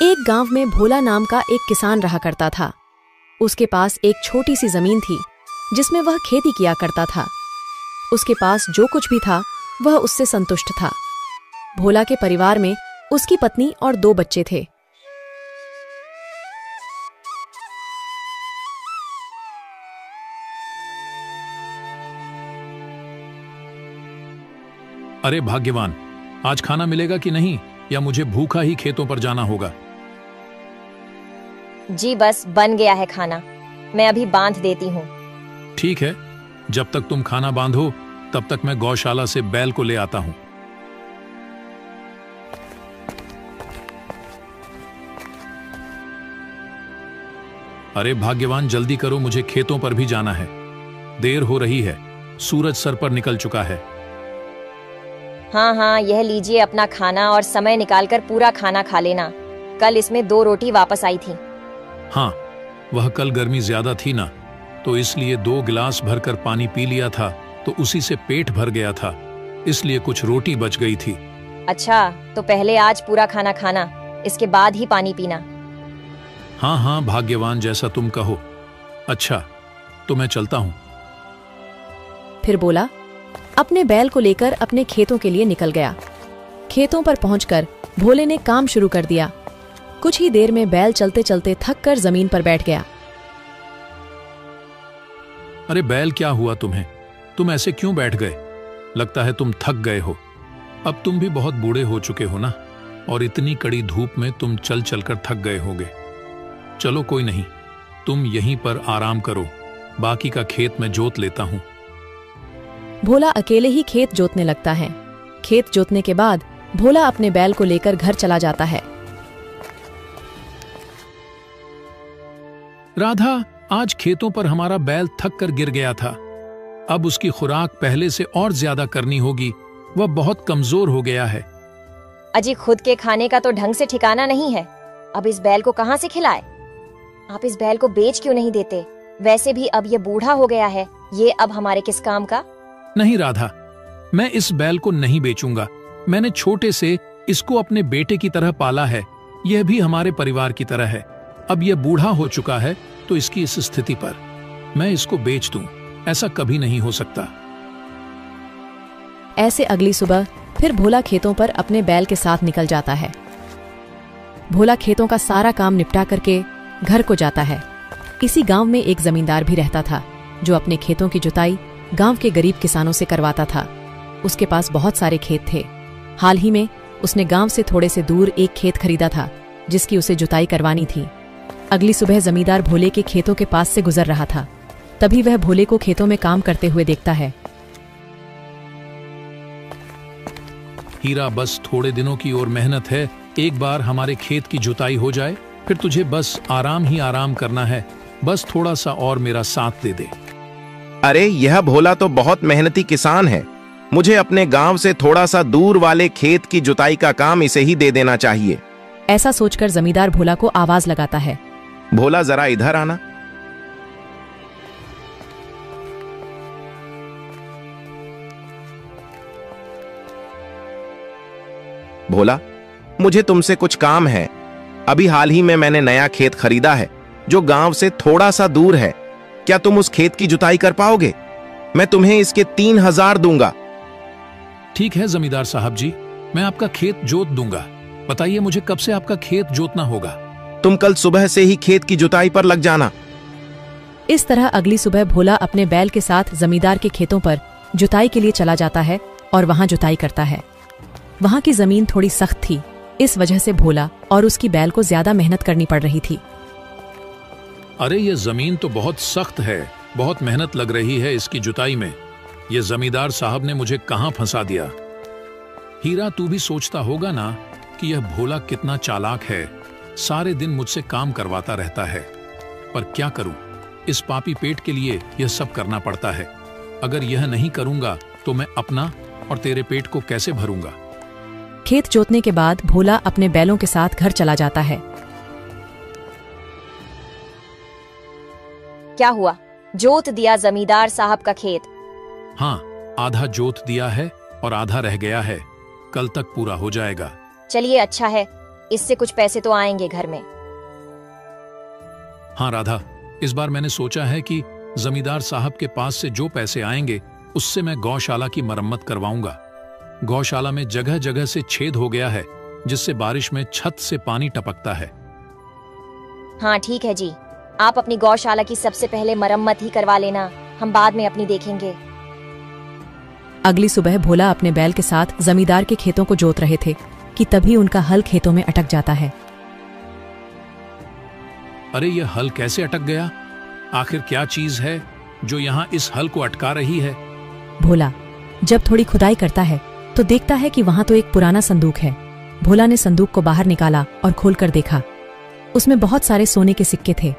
एक गांव में भोला नाम का एक किसान रहा करता था। उसके पास एक छोटी सी जमीन थी जिसमें वह खेती किया करता था। उसके पास जो कुछ भी था वह उससे संतुष्ट था। भोला के परिवार में उसकी पत्नी और 2 बच्चे थे। अरे भाग्यवान, आज खाना मिलेगा कि नहीं, या मुझे भूखा ही खेतों पर जाना होगा? जी बस बन गया है खाना, मैं अभी बांध देती हूँ। ठीक है, जब तक तुम खाना बांधो तब तक मैं गौशाला से बैल को ले आता हूँ। अरे भाग्यवान, जल्दी करो, मुझे खेतों पर भी जाना है। देर हो रही है, सूरज सर पर निकल चुका है। हाँ, यह लीजिए अपना खाना और समय निकालकर पूरा खाना खा लेना। कल इसमें 2 रोटी वापस आई थी। हाँ, वह कल गर्मी ज्यादा थी ना, तो इसलिए 2 गिलास भरकर पानी पी लिया था, तो उसी से पेट भर गया था, इसलिए कुछ रोटी बच गई थी। अच्छा, तो पहले आज पूरा खाना खाना, इसके बाद ही पानी पीना। हाँ भाग्यवान, जैसा तुम कहो। अच्छा, तो मैं चलता हूँ। फिर बोला अपने बैल को लेकर अपने खेतों के लिए निकल गया। खेतों पर पहुंचकर भोले ने काम शुरू कर दिया। कुछ ही देर में बैल चलते चलते थक कर जमीन पर बैठ गया। अरे बैल, क्या हुआ तुम्हें? तुम ऐसे क्यों बैठ गए? लगता है तुम थक गए हो। अब तुम भी बहुत बूढ़े हो चुके हो ना, और इतनी कड़ी धूप में तुम चल चलकर थक गए होगे। चलो कोई नहीं, तुम यहीं पर आराम करो, बाकी का खेत मैं जोत लेता हूं। भोला अकेले ही खेत जोतने लगता है। खेत जोतने के बाद भोला अपने बैल को लेकर घर चला जाता है। राधा, आज खेतों पर हमारा बैल थक कर गिर गया था। अब उसकी खुराक पहले से और ज्यादा करनी होगी, वह बहुत कमजोर हो गया है। अजी, खुद के खाने का तो ढंग से ठिकाना नहीं है, अब इस बैल को कहाँ से खिलाए? आप इस बैल को बेच क्यों नहीं देते? वैसे भी अब ये बूढ़ा हो गया है, ये अब हमारे किस काम का? नहीं राधा, मैं इस बैल को नहीं बेचूंगा। मैंने छोटे से इसको अपने बेटे की तरह पाला है, यह भी हमारे परिवार की तरह है। अब यह बूढ़ा हो चुका है, तो इसकी इस स्थिति पर मैं इसको बेच दूं, ऐसा कभी नहीं हो सकता। ऐसे अगली सुबह फिर भोला खेतों पर अपने बैल के साथ निकल जाता है। भोला खेतों का सारा काम निपटा करके घर को जाता है। इसी गांव में एक जमींदार भी रहता था, जो अपने खेतों की जुताई गांव के गरीब किसानों से करवाता था। उसके पास बहुत सारे खेत थे। हाल ही में उसने गांव से थोड़े से दूर एक खेत खरीदा था, जिसकी उसे जुताई करवानी थी। अगली सुबह जमींदार भोले के खेतों के पास से गुजर रहा था। तभी वह भोले को खेतों में काम करते हुए देखता है। हीरा, बस थोड़े दिनों की और मेहनत है, एक बार हमारे खेत की जुताई हो जाए, फिर तुझे बस आराम ही आराम करना है। बस थोड़ा सा और मेरा साथ दे दे। अरे यह भोला तो बहुत मेहनती किसान है, मुझे अपने गांव से थोड़ा सा दूर वाले खेत की जुताई का काम इसे ही दे देना चाहिए। ऐसा सोचकर जमींदार भोला को आवाज लगाता है। भोला, जरा इधर आना। भोला, मुझे तुमसे कुछ काम है। अभी हाल ही में मैंने नया खेत खरीदा है, जो गांव से थोड़ा सा दूर है। क्या तुम उस खेत की जुताई कर पाओगे? मैं तुम्हें इसके 3000 दूंगा। ठीक है जमींदार साहब जी, मैं आपका खेत जोत दूंगा। बताइए मुझे कब से आपका खेत जोतना होगा? तुम कल सुबह से ही खेत की जुताई पर लग जाना। इस तरह अगली सुबह भोला अपने बैल के साथ जमींदार के खेतों पर जुताई के लिए चला जाता है और वहां जुताई करता है। वहां की जमीन थोड़ी सख्त थी, इस वजह से भोला और उसकी बैल को ज्यादा मेहनत करनी पड़ रही थी। अरे ये जमीन तो बहुत सख्त है, बहुत मेहनत लग रही है इसकी जुताई में। ये जमींदार साहब ने मुझे कहां फंसा दिया। हीरा, तू भी सोचता होगा ना कि यह भोला कितना चालाक है, सारे दिन मुझसे काम करवाता रहता है। पर क्या करूं, इस पापी पेट के लिए यह सब करना पड़ता है। अगर यह नहीं करूंगा तो मैं अपना और तेरे पेट को कैसे भरूंगा? खेत जोतने के बाद भोला अपने बैलों के साथ घर चला जाता है। क्या हुआ? जोत दिया जमींदार साहब का खेत? हाँ, आधा जोत दिया है और आधा रह गया है, कल तक पूरा हो जाएगा। चलिए अच्छा है, इससे कुछ पैसे तो आएंगे घर में। हाँ राधा, इस बार मैंने सोचा है कि जमींदार साहब के पास से जो पैसे आएंगे उससे मैं गौशाला की मरम्मत करवाऊंगा। गौशाला में जगह जगह से छेद हो गया है जिससे बारिश में छत से पानी टपकता है। हाँ ठीक है जी, आप अपनी गौशाला की सबसे पहले मरम्मत ही करवा लेना, हम बाद में अपनी देखेंगे। अगली सुबह भोला अपने बैल के साथ जमींदार के खेतों को जोत रहे थे कि तभी उनका हल खेतों में अटक जाता है। अरे ये हल कैसे अटक गया? आखिर क्या चीज है जो यहाँ इस हल को अटका रही है? भोला जब थोड़ी खुदाई करता है तो देखता है कि वहां तो एक पुराना संदूक है। भोला ने संदूक को बाहर निकाला और खोलकर देखा। उसमें बहुत सारे सोने के सिक्के थे।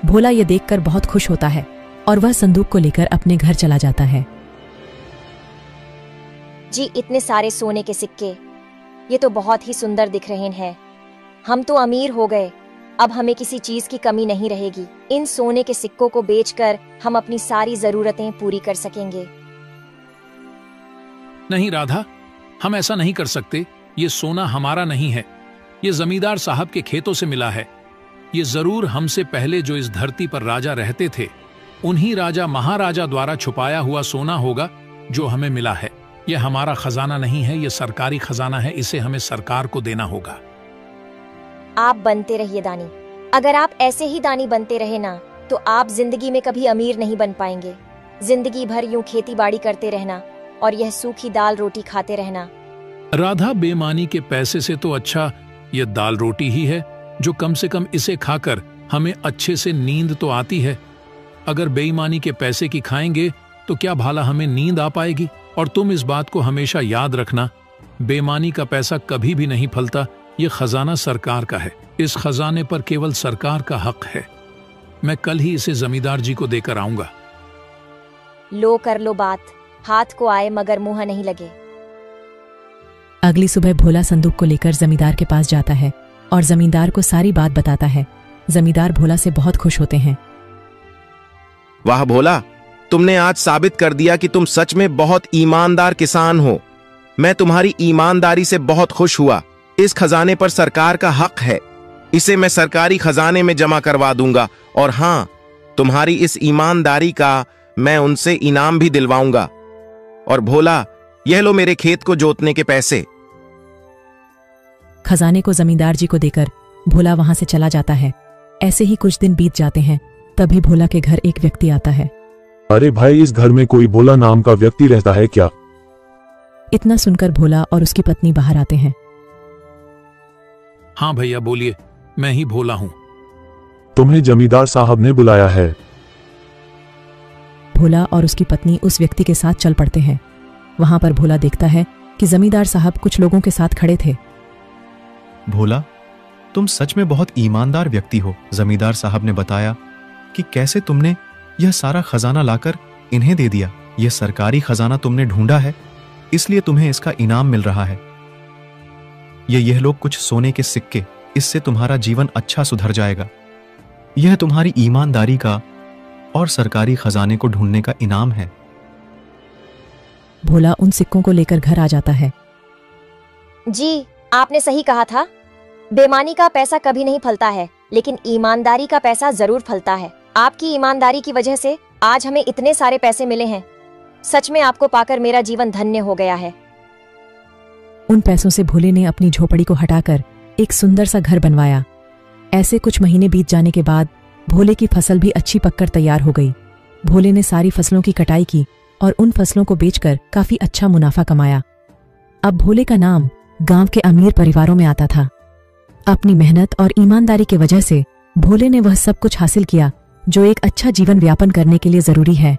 भोला ये देखकर बहुत खुश होता है और वह संदूक को लेकर अपने घर चला जाता है। जी इतने सारे सोने के सिक्के, ये तो बहुत ही सुंदर दिख रहे हैं। हम तो अमीर हो गए, अब हमें किसी चीज की कमी नहीं रहेगी। इन सोने के सिक्कों को बेचकर हम अपनी सारी जरूरतें पूरी कर सकेंगे। नहीं राधा, हम ऐसा नहीं कर सकते। ये सोना हमारा नहीं है, ये जमींदार साहब के खेतों से मिला है। ये जरूर हमसे पहले जो इस धरती पर राजा रहते थे उन्हीं राजा महाराजा द्वारा छुपाया हुआ सोना होगा जो हमें मिला है। ये हमारा खजाना नहीं है, ये सरकारी खजाना है, इसे हमें सरकार को देना होगा। आप बनते रहिए दानी। अगर आप ऐसे ही दानी बनते रहे ना तो आप जिंदगी में कभी अमीर नहीं बन पाएंगे। जिंदगी भर यूं खेती बाड़ी करते रहना और यह सूखी दाल रोटी खाते रहना। राधा, बेईमानी के पैसे से तो अच्छा ये दाल रोटी ही है जो कम से कम इसे खाकर हमें अच्छे से नींद तो आती है। अगर बेईमानी के पैसे की खाएंगे तो क्या भाला हमें नींद आ पाएगी? और तुम इस बात को हमेशा याद रखना, बेईमानी का पैसा कभी भी नहीं फलता। ये खजाना सरकार का है, इस खजाने पर केवल सरकार का हक है। मैं कल ही इसे जमींदार जी को देकर आऊंगा। लो कर लो बात, हाथ को आए मगर मुंह नहीं लगे। अगली सुबह भोला संदूक को लेकर जमींदार के पास जाता है और जमींदार को सारी बात बताता है। जमींदार भोला से बहुत खुश होते हैं। वाह भोला, तुमने आज साबित कर दिया कि तुम सच में बहुत ईमानदार किसान हो। मैं तुम्हारी ईमानदारी से बहुत खुश हुआ। इस खजाने पर सरकार का हक है, इसे मैं सरकारी खजाने में जमा करवा दूंगा। और हां, तुम्हारी इस ईमानदारी का मैं उनसे इनाम भी दिलवाऊंगा। और भोला, यह लो मेरे खेत को जोतने के पैसे। खजाने को जमींदार जी को देकर भोला वहां से चला जाता है। ऐसे ही कुछ दिन बीत जाते हैं। तभी भोला के घर एक व्यक्ति आता है। अरे भाई, इस घर में कोई भोला नाम का व्यक्ति रहता है क्या? इतना सुनकर भोला और उसकी पत्नी बाहर आते हैं। हाँ भैया बोलिए, मैं ही भोला हूँ। तुम्हें जमींदार साहब ने बुलाया है। भोला और उसकी पत्नी उस व्यक्ति के साथ चल पड़ते हैं। वहां पर भोला देखता है कि जमींदार साहब कुछ लोगों के साथ खड़े थे। भोला, तुम सच में बहुत ईमानदार व्यक्ति हो। जमींदार साहब ने बताया कि कैसे तुमने यह सारा खजाना लाकर इन्हें दे दिया। यह सरकारी खजाना तुमने ढूंढा है, इसलिए तुम्हें इसका इनाम मिल रहा है। यह लोग कुछ सोने के सिक्के, इससे तुम्हारा जीवन अच्छा सुधर जाएगा। यह तुम्हारी ईमानदारी का और सरकारी खजाने को ढूंढने का इनाम है। भोला उन सिक्कों को लेकर घर आ जाता है। जी, आपने सही कहा था। बेईमानी का पैसा कभी नहीं फलता है, लेकिन ईमानदारी का पैसा जरूर फलता है। आपकी ईमानदारी की वजह से आज हमें इतने सारे पैसे मिले हैं। सच में आपको पाकर मेरा जीवन धन्य हो गया है। उन पैसों से भोले ने अपनी झोपड़ी को हटाकर एक सुंदर सा घर बनवाया। ऐसे कुछ महीने बीत जाने के बाद भोले की फसल भी अच्छी पककर तैयार हो गई। भोले ने सारी फसलों की कटाई की और उन फसलों को बेचकर काफी अच्छा मुनाफा कमाया। अब भोले का नाम गांव के अमीर परिवारों में आता था। अपनी मेहनत और ईमानदारी की वजह से भोले ने वह सब कुछ हासिल किया जो एक अच्छा जीवन यापन करने के लिए जरूरी है।